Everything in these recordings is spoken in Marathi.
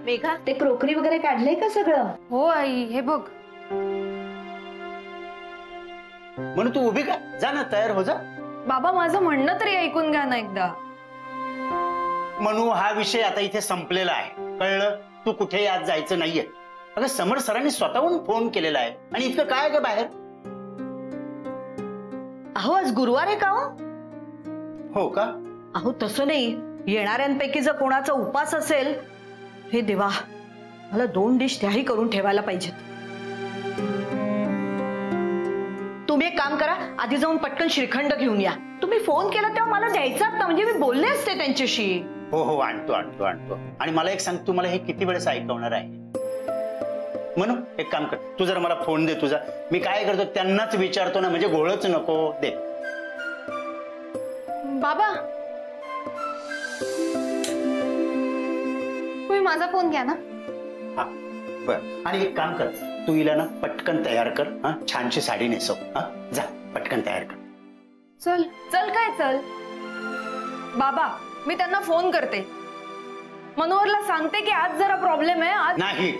मेघा, ते क्रोकरी वगैरे काढलंय का सगळं? हो आई, हे बघ. म्हणून तू उभी का? जा ना, तयार हो जा. बाबा, माझं म्हणणं तरी ऐकून घ्या ना एकदा. म्हणू, हा विषय आता इथे संपलेला आहे, कळलं? तू कुठेही आज जायचं नाहीये. अगं, समर सरांनी स्वतःहून फोन केलेला आहे आणि इतकं काय ग बाहेर? अहो, आज गुरुवार आहे का? हो का? अहो, तसं नाही. येणाऱ्यांपैकी जर कोणाचा उपास असेल, हे देवा, मला 2 डिश त्याही करून ठेवायला पाहिजेत. तुम्ही एक काम करा, आधी जाऊन पटकन श्रीखंड घेऊन या. तुम्ही फोन केला तेव्हा मला द्यायचाच ना, म्हणजे मी बोलले असते त्यांच्याशी. हो हो, आणतो आणतो आणतो. आणि मला एक सांग, तू मला हे किती वेळेस ऐकवणार आहे? म्हणून एक काम कर, तू जर मला फोन दे तुझा. मी काय करतो त्यांनाच विचारतो ना, म्हणजे घोळच नको. दे. बाबा, तुम्ही माझा फोन घ्या ना. हा, बर. आणि एक काम कर, तू हिला ना पटकन तयार कर. हा, छानशी साडी नेसव. हा, जा पटकन तयार कर. चल चल. काय चल? बाबा, मी त्यांना फोन करते. मनोहरला सांगते की आज जरा प्रॉब्लेम आहे. आज नाही.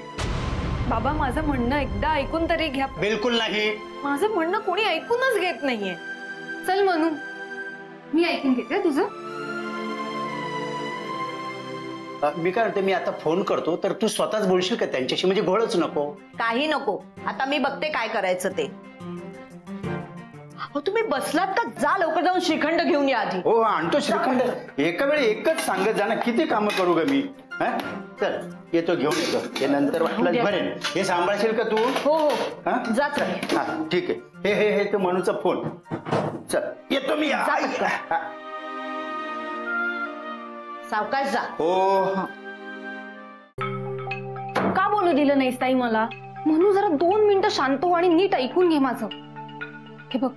बाबा, माझं म्हणणं एकदा ऐकून तरी घ्या. बिलकुल नाही. माझं म्हणणं कोणी ऐकूनच घेत नाहीये. चल मनू, मी ऐकून घेते तुझं. मी काय म्हणते, मी आता फोन करतो तर तू स्वतःच बोलशील का त्यांच्याशी, म्हणजे घोळच नको. काही नको, आता मी बघते काय करायचं ते. अहो, तुम्ही बसलात का? जा लवकर जाऊन श्रीखंड घेऊन या आधी. हो, आणतो श्रीखंड. एका वेळी एकच सांगत जा ना, किती कामं करू ग मी. चल, येतो, घेऊन येतो. हे नंतर वाटलं बरेल. हे सांभाळशील का तू? हो हो, जा चल. हा, ठीक आहे. हे हे हे तो मनूचा फोन. चल, येतो मी. सावकाश जा. हो. का बोलू दिलं नाहीस ताई मला? म्हणून जरा 2 मिनिटं शांत हो आणि नीट ऐकून घे माझं. हे बघ,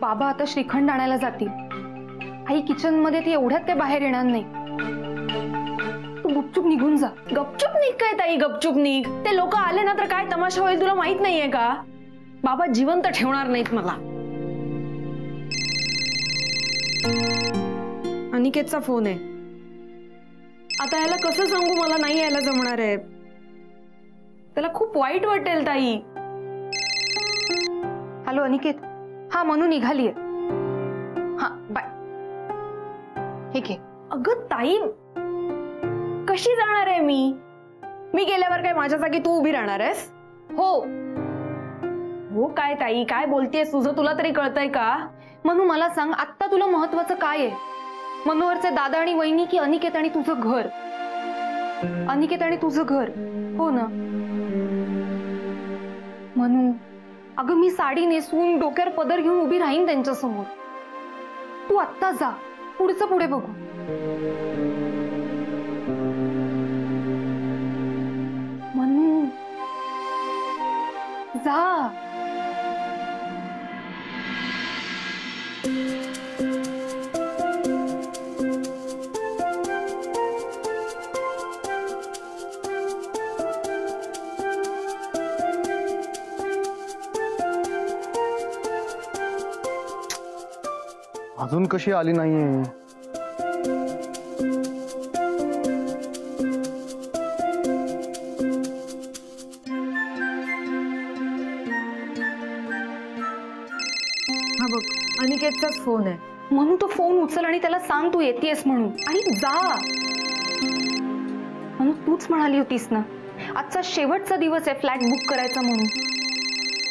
बाबा आता श्रीखंड आणायला जातील. आई किचन मध्ये, ती एवढ्यात ते बाहेर येणार नाही. तू गुपचूप निघून जा. गपचूप निघ काय ताई? गपचूप निघ. ते लोक आले ना तर काय तमाशा होईल तुला माहित नाहीये का? बाबा जिवंत ठेवणार नाहीत मला. अनिकेतचा फोन आहे. आता याला कसं सांगू मला नाही यायला जमणार आहे? त्याला खूप वाईट वाटेल ताई. हॅलो अनिकेत. हा, मनू निघालीये. हा, बाय. ठीक आहे. अगं ताई, कशी जाणार आहे मी? मी गेल्यावर काय माझ्या जागी तू उभी राहणार आहेस? हो हो. काय ताई, काय बोलतेस? तुझं तुला तरी कळतंय का? मनू, मला सांग, आत्ता तुला महत्वाचं काय आहे? मनोहरचे दादा आणि वहिनी की अनिकेत आणि तुझं घर? अनिकेत आणि तुझं घर, हो ना? मनू, अगं मी साडी नेसून डोक्यावर पदर घेऊन उभी राहीन त्यांच्या समोर. तू आत्ता जा, पुढचं पुढे बघू. मनू, जा. अजून कशी आली नाहीये? हा बघ, अनिकेतचाच फोन आहे. म्हणून तो फोन उचल आणि त्याला सांग तू येतेस म्हणून, आणि जा. म्हणून तूच म्हणाली होतीस ना, आजचा शेवटचा दिवस आहे फ्लॅट बुक करायचा म्हणून.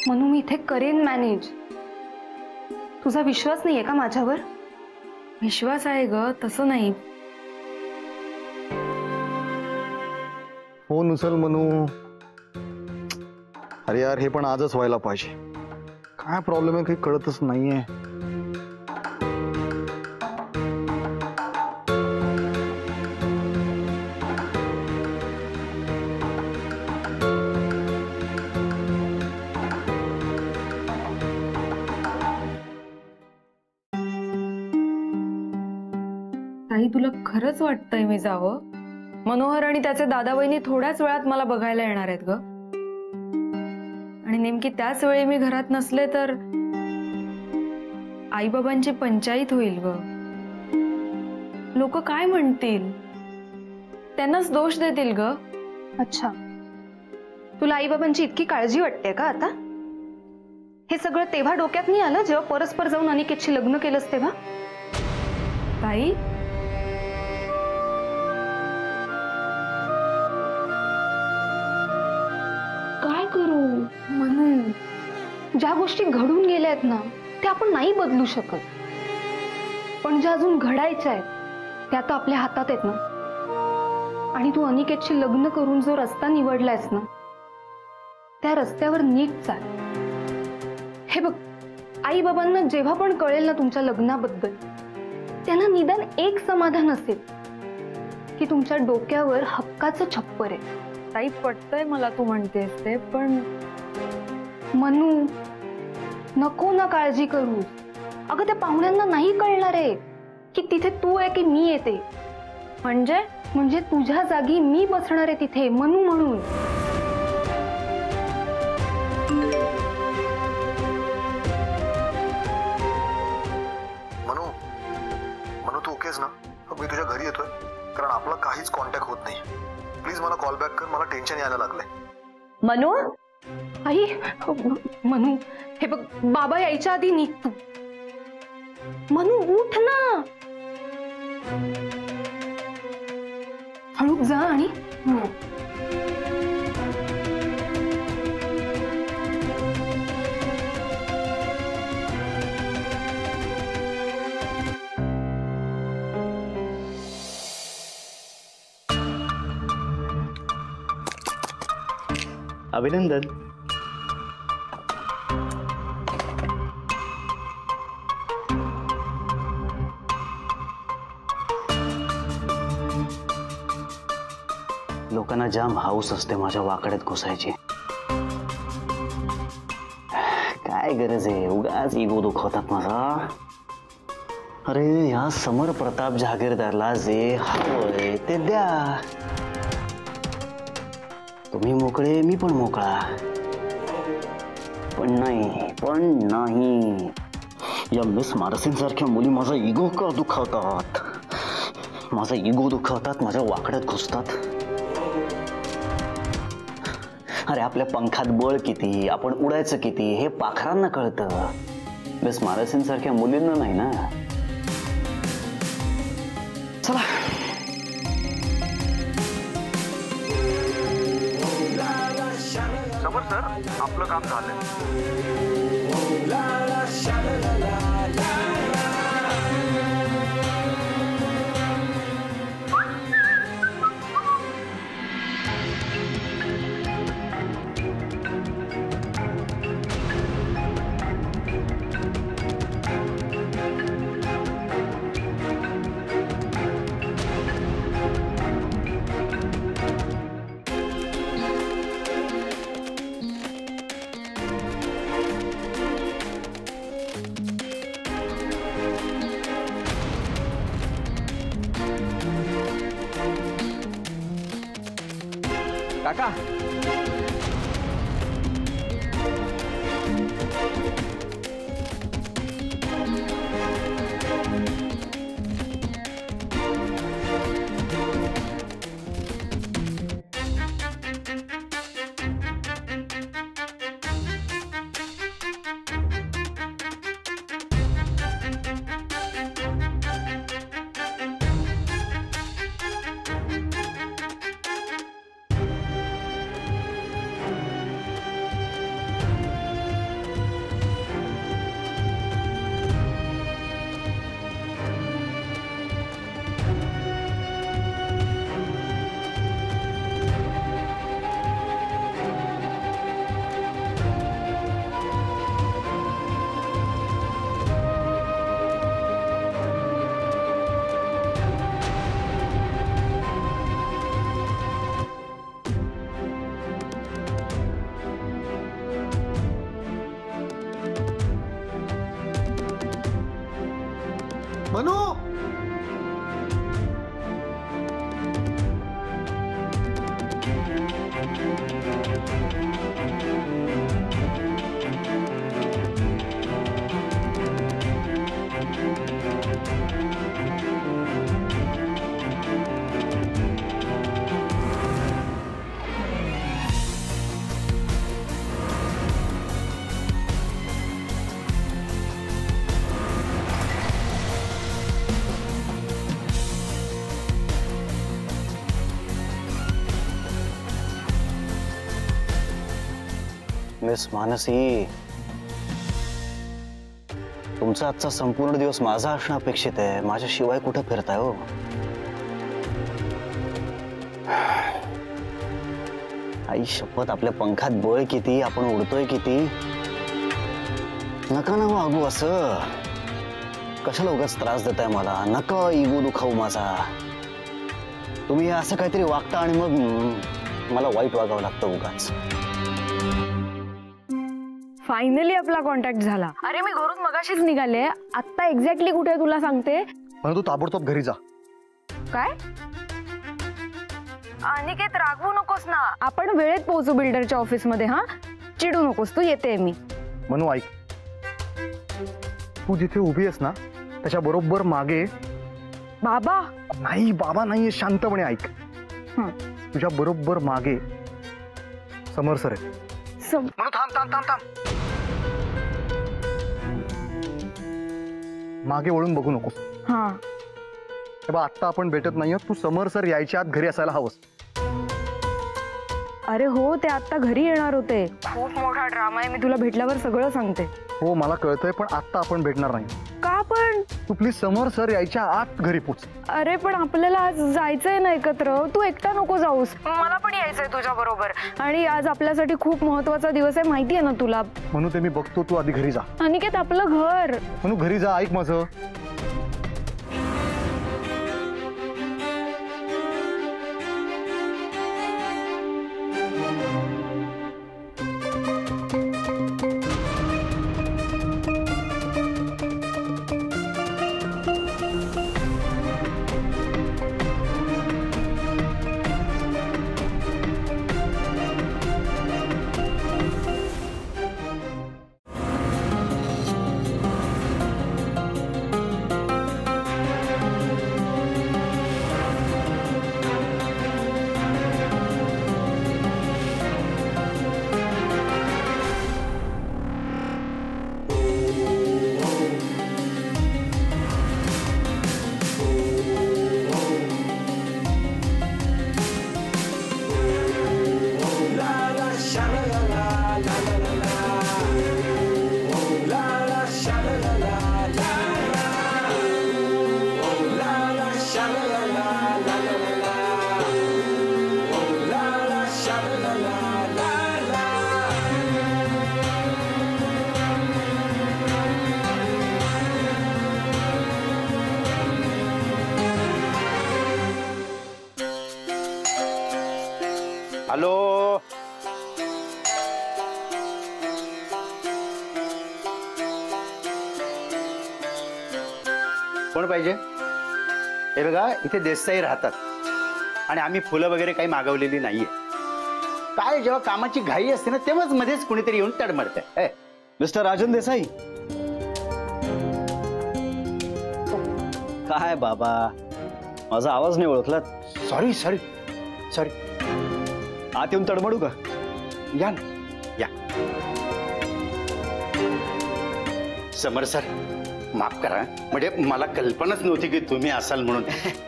म्हणून मी इथे करेन मॅनेज. तुझा विश्वास नाहीये का माझ्यावर? विश्वास आहे ग, तसं नाही. फोन उचल मनू. अरे यार, हे पण आजच व्हायला पाहिजे. काय प्रॉब्लेम आहे काही कळतच नाहीये. ताई, तुला खरंच वाटतंय मी जावं? मनोहर आणि त्याचे दादा वहिनी थोड्याच वेळात मला बघायला येणार आहेत ग. आणि नेमकी त्याच वेळी मी घरात नसले तर आई बाबांची पंचायत होईल ग. लोक काय म्हणतील, त्यांनाच दोष देतील ग. अच्छा, तुला आई बाबांची इतकी काळजी वाटते का आता? हे सगळं तेव्हा डोक्यात नाही आलं जेव्हा परस्पर जाऊन अनिकेतशी लग्न केलंस तेव्हा? ताई, काय करू म्हणून? ज्या गोष्टी घडून गेल्या आहेत ना त्या आपण नाही बदलू शकत, पण ज्या अजून घडायच्या आहेत त्या तर आपल्या हातात आहेत ना. आणि तू अनिकेतशी लग्न करून जो रस्ता निवडलायस ना त्या रस्त्यावर नीट चाल. हे बघ, आई बाबांना जेव्हा पण कळेल ना तुमच्या लग्नाबद्दल, त्यांना निदान एक समाधान असेल की तुमच्या डोक्यावर हक्काचं छप्पर आहे. ताई पटतंय मला तू म्हणतेस ते, पण मनू नको ना काळजी करू. अगं त्या पाहुण्यांना नाही कळणार आहे की तिथे तू आहे की मी येते. म्हणजे तुझ्या जागी मी बसणार आहे तिथे मनू म्हणून. मनू, मनू तू ओकेस ना? मी तुझ्या घरी येतोय, कारण आपला काहीच कॉन्टॅक्ट होत नाही. प्लीज मला कॉल बॅक कर, मला टेन्शन यायला लागलंय. मनू, आई मनू, हे बघ बाबा यायच्या आधी निघ तू. मनू उठ ना, हळू जा. आणि अभिनंदन. लोकांना जाम हाऊस असते माझ्या वाकड्यात घुसायची. काय गरज आहे उगाच इगो दुखवतात माझा. अरे ह्या समर प्रताप जहागीरदारला जे हवंय ते द्या. तुम्ही मोकळे, मी पण मोकळा. पण नाही, या मिस मारसिन सारख्या मुली माझा इगो का दुखावतात. माझ्या वाकड्यात घुसतात. अरे आपल्या पंखात बळ किती, आपण उडायचं किती हे पाखरांना कळतं. मिस मारसिन सारख्या मुलींना नाही ना. चला. समर सर, आपलं काम झालंय. काका, मनू, मिस मानसी, तुमचा आजचा संपूर्ण दिवस माझा असणं अपेक्षित आहे. माझ्याशिवाय कुठं फिरताय हो? आई शपथ, आपल्या पंखात बळ किती, आपण उडतोय किती. नका ना वागू असं. कशाला उगाच त्रास देताय मला? नका इगो दुखावू माझा. तुम्ही असं काहीतरी वागता आणि मग मला वाईट वागावं लागतं उगाच. फायनली आपला कॉन्टॅक्ट झाला. अरे मी घरून मगाशीच निघाले. आता एक्झॅक्टली कुठे आहे तुला सांगते. म्हणून तू ताबडतोब घरी जा. काय? अनिकेत रागवू नकोस ना. आपण वेळेत पोहोचू बिल्डरच्या ऑफिस मध्ये. हा, चिडू नकोस तू. येते मी. म्हणून ऐक, तू जिथे उभी आहेस ना त्याच्या बरोबर मागे. बाबा नाही, बाबा नाहीये, शांतपणे ऐक. तुझ्या बरोबर मागे समर सर आहे. म्हणून थांब थांब थांब थांब. मागे वळून बघू नकोस. हा, तेव्हा आत्ता आपण भेटत नाहीये. तू समर सर यायच्या आत घरी असायला हवंस. अरे हो, ते आता घरी येणार होते. खूप मोठा ड्रामा आहे. मी तुला भेटल्यावर सगळं सांगते. हो मला कळतंय, पण आत्ता आपण भेटणार नाही. का पण? तू प्लीज समर सर यायच्या आत घरी पोच. अरे पण आपल्याला आज जायचंय ना एकत्र. तू एकटा नको जाऊस. मला पण यायचंय तुझ्या बरोबर. आणि आज आपल्यासाठी खूप महत्वाचा दिवस आहे, माहिती आहे ना तुला. म्हणून ते मी बघतो. तू आधी घरी जा. अनिकेत आपलं घर. म्हणून घरी जा. ऐक माझं. हॅलो, कोण पाहिजे? हे बघा, इथे देसाई राहतात आणि आम्ही फुलं वगैरे काही मागवलेली नाहीये. काय जेव्हा कामाची घाई असते ना तेव्हाच मध्येच कुणीतरी येऊन तडमडतंय. मिस्टर राजन देसाई. काय बाबा, माझा आवाज नाही ओळखला? Sorry sorry sorry. आत येऊन तडमडू का? या ना, या. समर सर, माफ करा. म्हणजे मला कल्पनाच नव्हती की तुम्ही असाल म्हणून.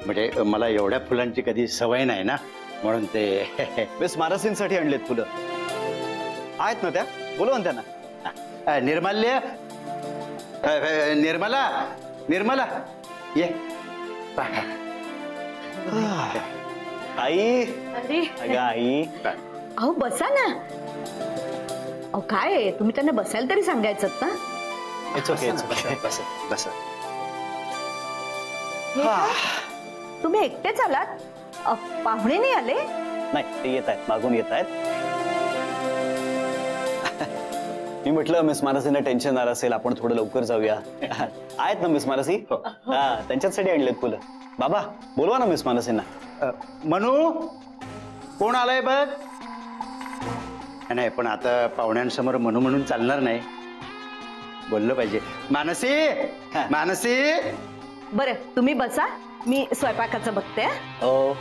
म्हणजे मला एवढ्या फुलांची कधी सवय नाही ना, म्हणून ते. मिस मानसींसाठी आणलेत फुलं. आहेत ना त्या? बोलवा ना त्यांना. निर्माल्य, निर्मला, निर्मला ये. आई. अरे अगं आई. अहो बसा ना. अहो काय, तुम्ही त्यांना बसायला तरी सांगायचं ना. It's okay, it's okay. बस बस. तुम्ही एकटेच आलात? पाहुणे नाही आले? नाही, ते येत आहेत, मागून येत आहेत. मी म्हटलं मिस मानसींना टेन्शन आलं असेल, आपण थोडं लवकर जाऊया. आहेत ना मिस मानसी? हा, त्यांच्यासाठी आणलेत फुलं. बाबा बोलवा ना मिस मानसींना. मनू, कोण आलाय बघ. नाही पण आता पाहुण्यांसमोर मनू म्हणून चालणार नाही, बोललं पाहिजे. मानसी, मानसी. बरं तुम्ही बसा, मी स्वयंपाकाचं बघते. हो.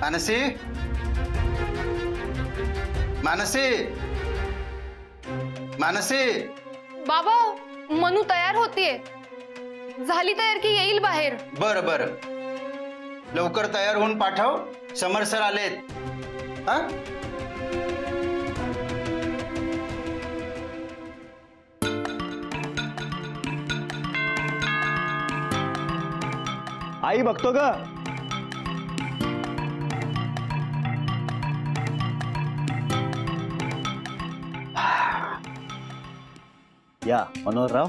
मानसी, मानसी, मानसी. बाबा, मनू तयार होतीये. झाली तयार की येईल बाहेर? बर बर, लवकर तयार होऊन पाठव. समर सर आलेत. हा, आई बघतो का? या मनोहरराव.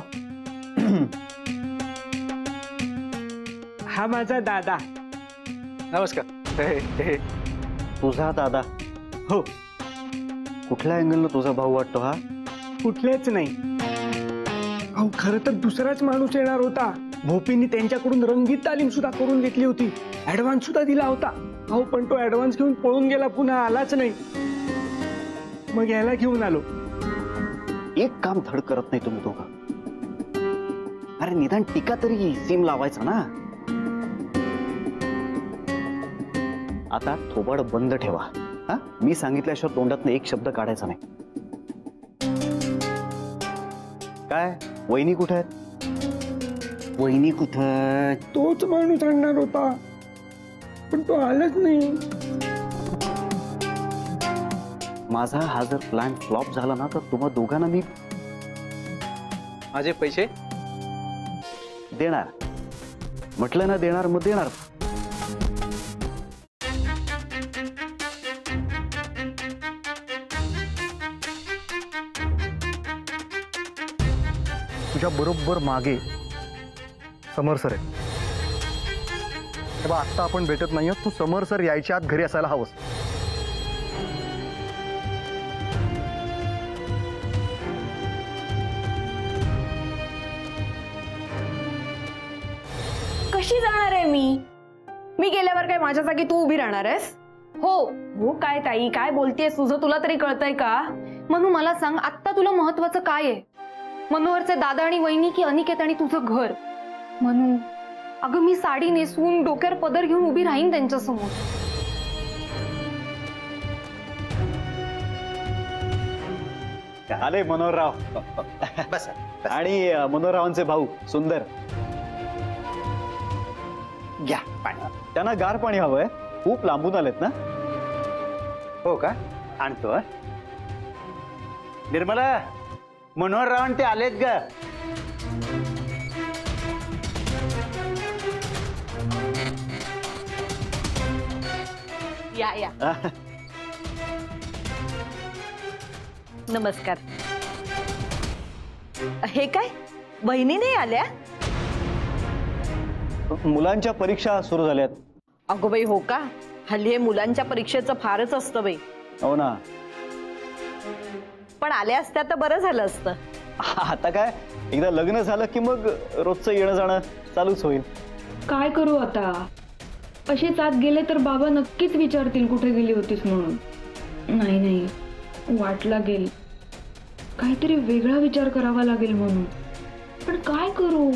हा माझा दादा. नमस्कार. तुझा दादा? हो. कुठल्या अँगलनं तुझा भाऊ वाटतो हा? कुठलेच नाही. अहो, खरं तर दुसराच माणूस येणार होता. भोपींनी त्यांच्याकडून रंगीत तालीम सुद्धा करून घेतली होती. ऍडव्हान्स सुद्धा दिला होता. अहो, पण तो ऍडव्हान्स घेऊन पळून गेला, पुन्हा आलाच नाही. मग याला घेऊन आलो. एक काम धड करत नाही तुम्ही दोघं. अरे निदान टीका तरी सीम लावायचा ना. आता थोबाड बंद ठेवा. हा, मी सांगितल्याशिवाय तोंडातनं एक शब्द काढायचा नाही. काय वहिनी कुठे आहेत? वहिनी कुठं? तोच माणूस आणणार होता, पण तो आलाच नाही. माझा हा जर प्लॅन फ्लॉप झाला ना, तर तुम्हा दोघांना मी माझे पैसे देणार. म्हटलं ना देणार, मग देणार. तुझ्या बरोबर मागे समर सर आहे. तेव्हा आत्ता आपण भेटत नाही. तू समर सर यायच्या आत घरी असायला हवंस. कशी जाणार आहे मी गेल्यावर काय माझ्या जागी तू उभी राहणार आहेस? हो. हो काय ताई, काय बोलतेस? तुझं तुला तरी कळतंय का? मनू, मला सांग, आत्ता तुला महत्वाचं काय आहे? मनोहरचे दादा आणि वहिनी की अनिकेत आणि तुझं घर? मनू, अगं मी साडी नेसवून डोक्यावर पदर घेऊन उभी राहीन त्यांच्यासमोर. आले मनोहरराव. बस. आणि मनोहररावांचे भाऊ सुंदर. घ्या पाणी. त्यांना गार पाणी हवंय. खूप लांबून आलेत ना. हो का? आणतो. निर्मला, मनोहरराव ते आलेत ग. या या. नमस्कार. हे काय, बहिणी नाही आल्या? मुलांच्या परीक्षा सुरू झाल्यात. अगो बाई, हो का? हल्ली हे मुलांच्या परीक्षेचं फारच असतं बाई. हो ना. पण आल्या असत्या तर बरं झालं असतं. आता काय, एकदा लग्न झालं की मग रोजचं येणं जाणं चालूच होईल. काय करू आता? अशीच आत गेले तर बाबा नक्कीच विचारतील कुठे गेली होतीस म्हणून. नाही, वाट लागेल. काहीतरी वेगळा विचार करावा लागेल म्हणून. पण काय करू?